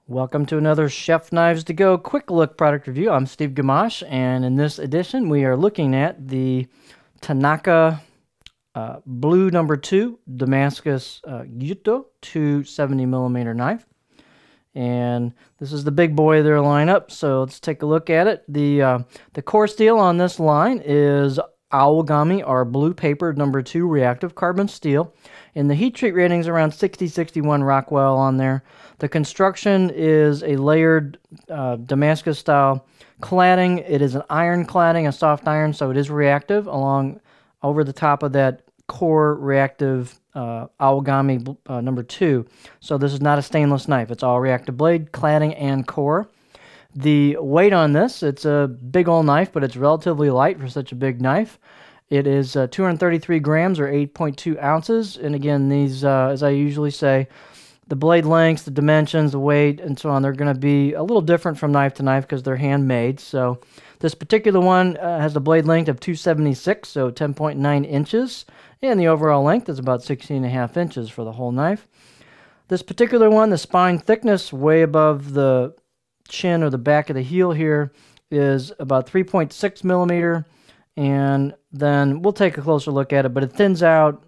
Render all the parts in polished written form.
Welcome to another Chef Knives to Go quick look product review. I'm Steve Gamache, and in this edition we are looking at the Tanaka Blue No. 2 Damascus Gyuto 270mm knife. And this is the big boy of their lineup, so let's take a look at it. The core steel on this line is Aogami, our blue paper No. 2 reactive carbon steel. And the heat treat rating is around 60-61 Rockwell on there. The construction is a layered Damascus style cladding. It is an iron cladding, a soft iron, so it is reactive along over the top of that core reactive Aogami No. 2. So this is not a stainless knife. It's all reactive blade, cladding, and core. The weight on this, it's a big old knife, but it's relatively light for such a big knife. It is 233 grams or 8.2 ounces. And again, these, as I usually say, the blade lengths, the dimensions, the weight, and so on, they're going to be a little different from knife to knife because they're handmade. So this particular one has a blade length of 276, so 10.9 inches. And the overall length is about 16.5 inches for the whole knife. This particular one, the spine thickness way above the chin or the back of the heel here is about 3.6 millimeter. And then we'll take a closer look at it, but it thins out,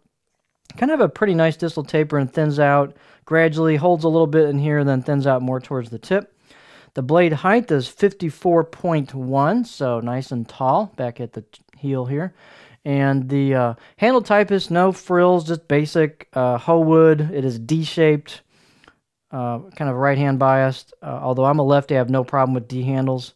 kind of a pretty nice distal taper and thins out gradually, holds a little bit in here, then thins out more towards the tip. The blade height is 54.1, so nice and tall back at the heel here. And the handle type is no frills, just basic hoe wood. It is D-shaped, kind of right-hand biased. Although I'm a lefty, I have no problem with D handles.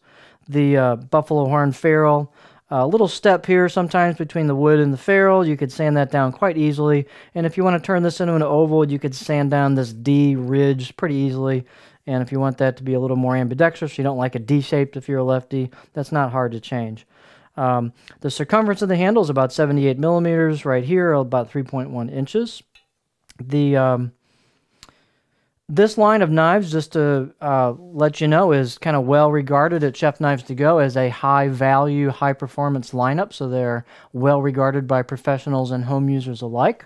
The buffalo horn ferrule. A little step here sometimes between the wood and the ferrule. You could sand that down quite easily. And if you want to turn this into an oval, you could sand down this D ridge pretty easily. And if you want that to be a little more ambidextrous, you don't like a D-shaped if you're a lefty, that's not hard to change. The circumference of the handle is about 78 millimeters right here, about 3.1 inches. This line of knives, just to let you know, is kind of well regarded at Chef Knives to Go as a high value, high performance lineup. So they're well regarded by professionals and home users alike.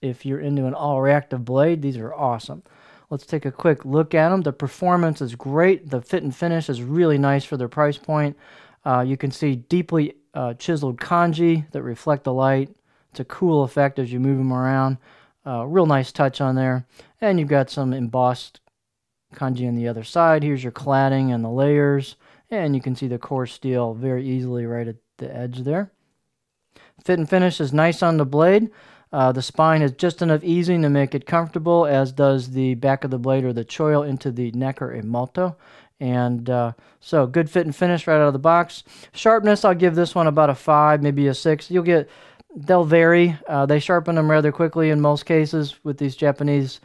If you're into an all reactive blade, these are awesome. Let's take a quick look at them. The performance is great. The fit and finish is really nice for their price point. You can see deeply chiseled kanji that reflect the light. It's a cool effect as you move them around. Real nice touch on there. And you've got some embossed kanji on the other side. Here's your cladding and the layers. And you can see the core steel very easily right at the edge there. Fit and finish is nice on the blade. The spine has just enough easing to make it comfortable, as does the back of the blade or the choil into the neck or imalto. And so good fit and finish right out of the box. Sharpness, I'll give this one about a 5, maybe a 6. They'll vary. They sharpen them rather quickly in most cases with these Japanese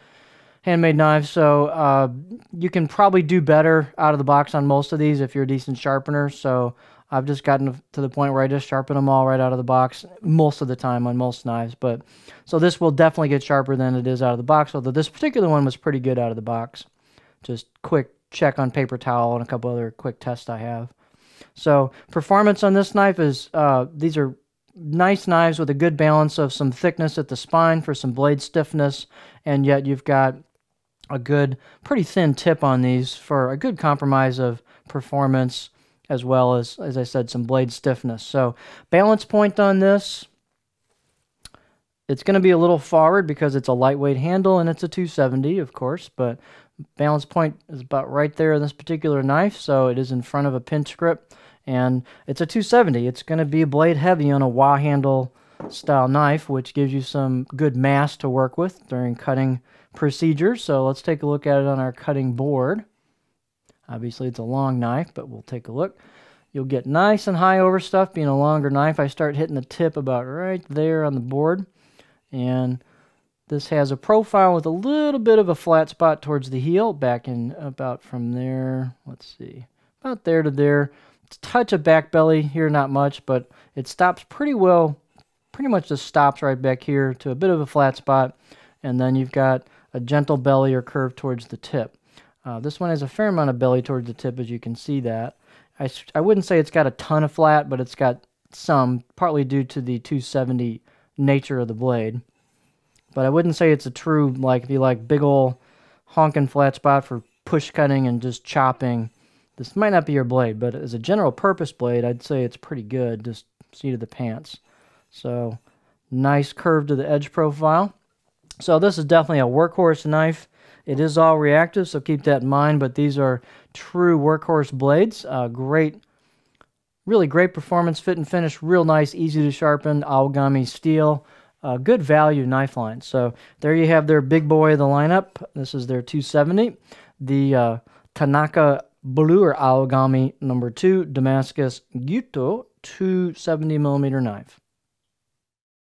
handmade knives. So you can probably do better out of the box on most of these if you're a decent sharpener. So I've just gotten to the point where I just sharpen them all right out of the box most of the time on most knives. But so this will definitely get sharper than it is out of the box, although this particular one was pretty good out of the box. Just quick check on paper towel and a couple other quick tests I have. So performance on this knife is, these are nice knives with a good balance of some thickness at the spine for some blade stiffness, and yet you've got a good, pretty thin tip on these for a good compromise of performance, as well as I said, some blade stiffness. So balance point on this, it's going to be a little forward because it's a lightweight handle and it's a 270, of course, but balance point is about right there in this particular knife, so it is in front of a pinch grip, and it's a 270. It's going to be blade heavy on a wah handle style knife, which gives you some good mass to work with during cutting procedures. So let's take a look at it on our cutting board. Obviously it's a long knife, but we'll take a look. You'll get nice and high over stuff being a longer knife. I start hitting the tip about right there on the board, and this has a profile with a little bit of a flat spot towards the heel, back in about from there, let's see, about there to there. It's a touch of back belly here, not much, but it stops pretty well, pretty much just stops right back here to a bit of a flat spot, and then you've got a gentle belly or curve towards the tip. This one has a fair amount of belly towards the tip, as you can see that. I wouldn't say it's got a ton of flat, but it's got some, partly due to the 270 nature of the blade. But I wouldn't say it's a true, like, if you like big ol' honking flat spot for push cutting and just chopping, this might not be your blade, but as a general purpose blade, I'd say it's pretty good, just seat of the pants. So nice curve to the edge profile. So this is definitely a workhorse knife. It is all reactive, so keep that in mind, but these are true workhorse blades. Really great performance, fit and finish, real nice, easy to sharpen, Aogami steel. Good value knife line. So there you have their big boy of the lineup. This is their 270. The Tanaka Blue or Aogami number 2 Damascus Gyuto 270mm knife.